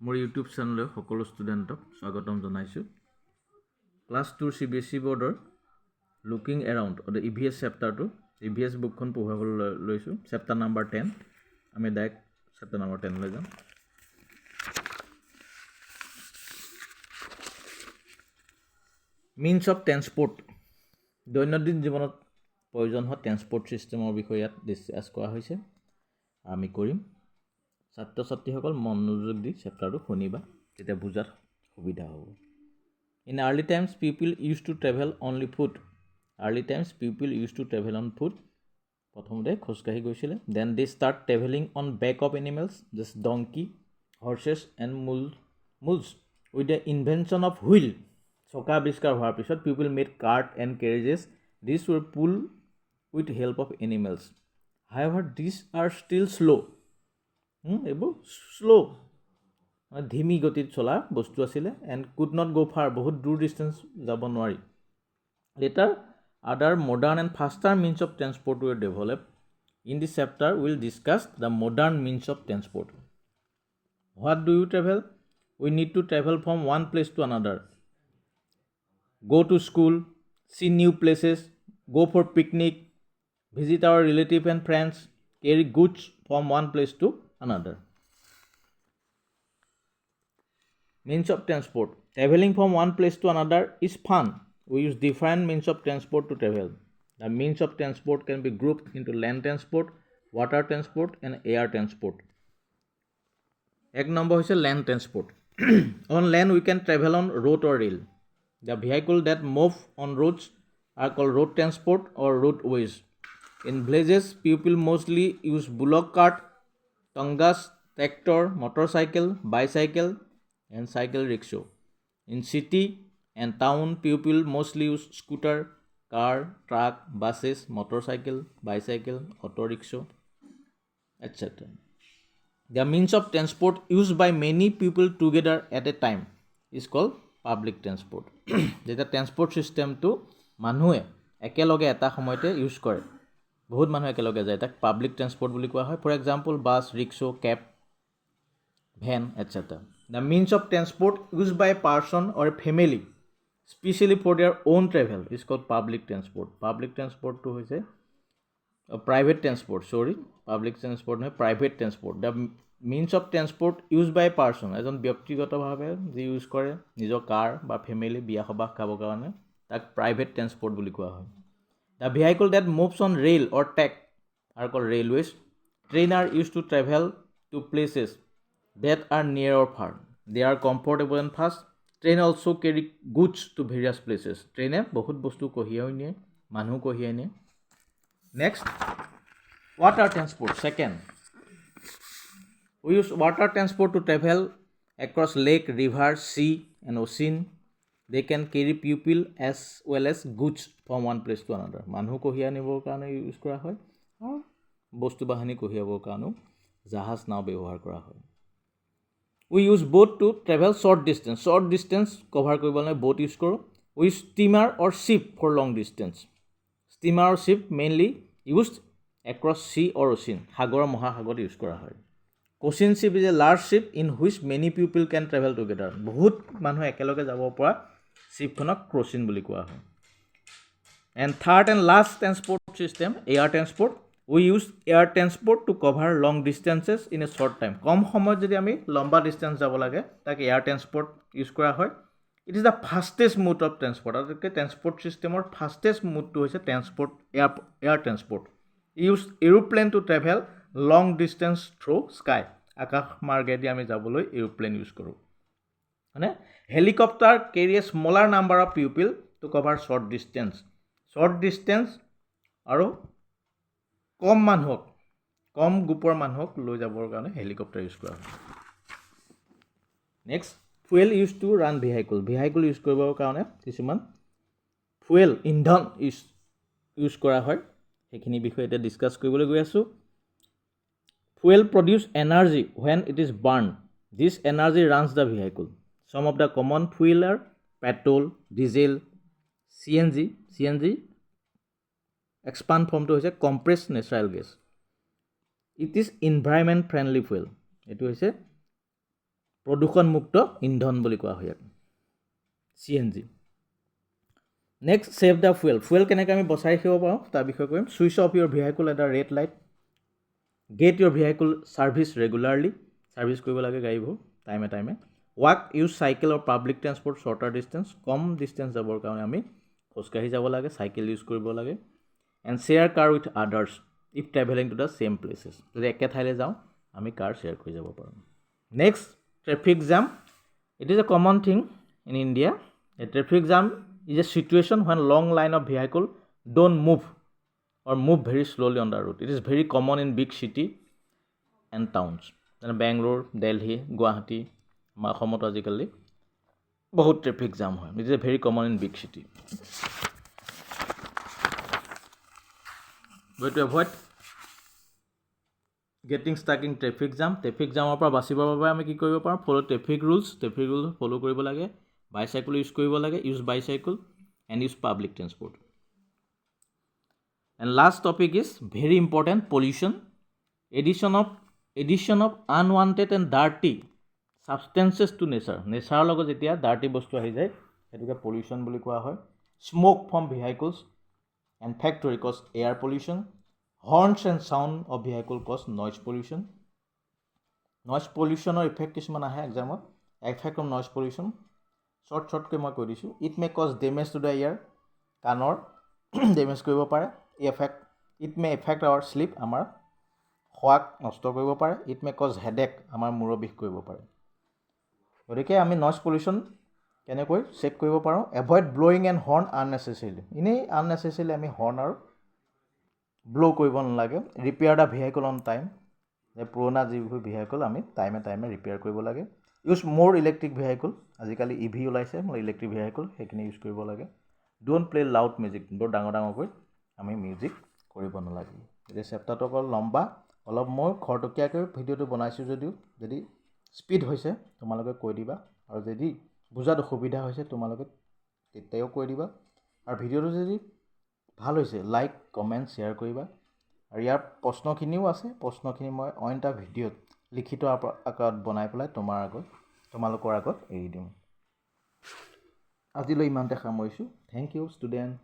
মোৰ ইউটিউব চেনেললৈ সকলো ষ্টুডেণ্টক স্বাগতম জনাইছোঁ। ক্লাছ 2 CBSE বৰ্ডৰ লুকিং এৰাউণ্ড EVS চেপ্টাৰটো EVS বুকখন পঢ়াবলৈ লৈছোঁ। চেপ্টাৰ নাম্বাৰ 10 আমি ডাইৰেক্ট চেপ্টাৰ নাম্বাৰ 10 লৈ যাম। মিনছ অফ ট্ৰেন্সপৰ্ট, দৈনন্দিন জীৱনত প্ৰয়োজন হোৱা ট্ৰেন্সপৰ্ট ছিষ্টেমৰ বিষয়ে ইয়াত ডিছকাছ কৰা হৈছে। আমি কৰিম। ছাত্ৰ ছাত্ৰীসকল মনোযোগ দি চেপ্টাৰটো শুনিবা, তেতিয়া বুজাত সুবিধা হ'ব। In early times people use to travel only foot. Early times people use to travel on foot. প্ৰথমতে খোজকাঢ়ি গৈছিলে। Then they start travelling on back of animals just donkey, horses and mules. With the invention of wheel, চকা আৱিষ্কাৰ হোৱাৰ পিছত people made cart and carriages. This were pull with help of animals. However this are still slow'. এইবোৰ slow' ধিমি গতিত চলা বস্তু আছিলে। এণ্ড কুড নট গ' ফাৰ, বহুত দূৰ ডিষ্টেঞ্চ যাব নোৱাৰি। Later other modern and faster means of transport were develop. In this chapter will discuss the modern means of transport. What do you travel? We need to travel from one place to another. Go to school, see new places, go for picnic, visit our relatives and friends, carry goods from one place to another. Means of transport. Traveling from one place to another is fun. We use different means of transport to travel. The means of transport can be grouped into land transport, water transport and air transport. Ek number is land transport. On land we can travel on road or rail. The vehicle that move on roads are called road transport or roadways. In villages, people mostly use bullock cart, tongas, tractor, motorcycle, bicycle, and cycle rickshaw. In city and town, people mostly use scooter, car, truck, buses, motorcycle, bicycle, auto rickshaw, etc. The means of transport used by many people together at a time is called public transport. যেতিয়া transport ছিষ্টেমটো মানুহে একেলগে এটা সময়তে use কৰে, বহুত মানুহ একেলগে যায়, তাক পাব্লিক ট্ৰেন্সপৰ্ট বুলি কোৱা হয়। For example bus, rickshaw, cab, van, etcetera. The means of transport use by a person or a family specially for their own travel is called public transport. Public ট্ৰেন্সপৰ্টটো হৈছে প্ৰাইভেট ট্ৰেন্সপৰ্ট, পাব্লিক ট্ৰেন্সপৰ্ট নহয়, private transport. The means of transport use by person, এজন ব্যক্তিগতভাৱে যি use কৰে নিজৰ কাৰ বা family বিয়া সবাহ খাবৰ কাৰণে, তাক প্ৰাইভেট ট্ৰেন্সপৰ্ট বুলি কোৱা হয়। The vehicle that moves on rail or track are called railways. Train are use to travel to places that are near or far. They are comfortable and fast. Train also' carry goods to various places. ট্ৰেইনে বহুত বস্তু কঢ়িয়াই নিয়ে, মানুহ কঢ়িয়াই নিয়ে। Next, water transport. Second, we use water transport to travel across lake, river, sea and ocean. They can carry people as well as goods from one place to another. মানুহ কঢ়িয়াই নিবৰ কাৰণে ইউজ কৰা হয় আৰু বস্তু বাহিনী কঢ়িয়াবৰ কাৰণেও জাহাজ নাও ব্যৱহাৰ কৰা হয়। We use boat to travel short distance. Short distance cover কৰিবলৈ boat ইউজ কৰোঁ। We use steamer or ship for long distance. Steamer or ship mainly used across sea or ocean. সাগৰ মহাসাগৰত ইউজ কৰা হয়। Ocean ship is a large ship in which many people can travel together. বহুত মানুহ একেলগে যাব পৰা শ্বিপখনক ক্ৰচিন বুলি কোৱা হয়। And third and last transport system, air transport. We use air transport to cover long distances in a short time. কম সময়ত যদি আমি লম্বা ডিষ্টেঞ্চ যাব লাগে তাক এয়াৰ ট্ৰেন্সপৰ্ট ইউজ কৰা হয়। It is the fastest mode of transport. আটাইতকৈ ট্ৰেন্সপৰ্ট ছিষ্টেমৰ ফাষ্টেষ্ট মুডটো হৈছে transport air transport. Use aeroplane to travel long distance through sky. আকাশ মাৰ্গেদি আমি যাবলৈ এৰোপ্লেন ইউজ কৰোঁ। মানে helicopter carry a smaller number of people to cover short distance. Short distance আৰু কম মানুহক, কম গ্ৰুপৰ মানুহক লৈ যাবৰ কাৰণে হেলিকপ্টাৰ ইউজ কৰা হয়। Next, fuel use to run vehicle. Vehicle use কৰিবৰ কাৰণে কিছুমান ফুৱেল ইন্ধন ইউজ কৰা হয়। সেইখিনি বিষয়ে এতিয়া ডিছকাছ কৰিবলৈ গৈ আছোঁ। Fuel produce energy when it is burned. This energy runs the vehicle. Some of the common fuel are petrol, diesel, CNG expand ফৰ্মটো হৈছে compressed natural gas. It is environment friendly fuel. এইটো হৈছে প্ৰদূষণমুক্ত ইন্ধন বুলি কোৱা হয় ইয়াক CNG next save the fuel কেনেকৈ আমি বচাই ৰাখিব পাৰোঁ তাৰ বিষয়ে কৰিম switch off your vehicle at the red light get your vehicle service regularly service কৰিব লাগে গাড়ীবোৰ টাইমে walk use cycle or public transport shorter distance কম ডিষ্টেঞ্চ যাবৰ কাৰণে আমি খোজকাঢ়ি যাব লাগে চাইকেল ইউজ কৰিব লাগে and share car with others if travelling to the same places যদি একে ঠাইলৈ যাওঁ আমি কাৰ শ্বেয়াৰ কৰি যাব পাৰোঁ next traffic jam it is a common thing in India A traffic jam is a situation when long line of vehicle don't move or move very slowly on the road it is very common in big city and towns যেনে বেংগলোৰ দিল্লী গুৱাহাটী আমাৰ অসমত আজিকালি বহুত traffic jam হয় it is a very common in big city to avoid getting stuck in traffic jam traffic জামৰ পৰা বাচিবৰ বাবে আমি কি কৰিব পাৰোঁ ফলো ট্ৰেফিক ৰুলছ ফলো কৰিব লাগে বাইচাইকেল ইউজ কৰিব লাগে use bicycle and use public transport and last topic is very important pollution addition of unwanted and dirty substances to নেচাৰৰ লগত যেতিয়া ডাৰ্টি বস্তু আহি যায় সেইটোকে পলিউশ্যন বুলি কোৱা হয় smoke from vehicles and factory cause air pollution horns and sound of vehicle cause noise পলিউশ্যনৰ ইফেক্ট কিছুমান আহে এক্সামত এফেক্ট অফ নইজ পলিউশ্যন শ্বৰ্টকৈ মই কৈ দিছোঁ it may cause damage to the ear কাণৰ ডেমেজ কৰিব পাৰে it may affect our sleep আমাৰ খোৱাক নষ্ট কৰিব পাৰে ইট মে কজ হেডেক আমাৰ মূৰৰ বিষ কৰিব পাৰে গতিকে আমি নইজ পলিউশ্যন কেনেকৈ চেক কৰিব পাৰোঁ এভইড ব্ল'য়িং এণ্ড হৰ্ণ আননেচেচেৰিলি এনেই আননেচেচেৰিলি আমি হৰ্ণ আৰু ব্ল' কৰিব নালাগে repair the vehicle on time যে পুৰণা যিবোৰ ভেহিকল আমি টাইমে ৰিপেয়াৰ কৰিব লাগে ইউজ মোৰ ইলেক্ট্ৰিক ভেহিকল আজিকালি EV ওলাইছে ইলেক্ট্ৰিক ভেহিকল সেইখিনি ইউজ কৰিব লাগে ডোণ্ট প্লে লাউড মিউজিক বৰ ডাঙৰকৈ আমি মিউজিক কৰিব নালাগে এতিয়া চেপ্টাৰটো অকল লম্বা অলপ মই খৰতকীয়াকৈ ভিডিঅ'টো বনাইছোঁ যদিও যদি স্পীড হৈছে তোমালোকে কৈ দিবা আৰু যদি বুজাত অসুবিধা হৈছে তোমালোকে তেতিয়াও কৈ দিবা আৰু ভিডিঅ'টো যদি ভাল হৈছে লাইক কমেণ্ট শ্বেয়াৰ কৰিবা আৰু ইয়াৰ প্ৰশ্নখিনিও আছে প্ৰশ্নখিনি মই অইন এটা ভিডিঅ'ত লিখিত আকাৰত বনাই পেলাই তোমালোকৰ আগত এৰি দিম আজিলৈ ইমানতে সামৰিছোঁ থেংক ইউ ষ্টুডেণ্ট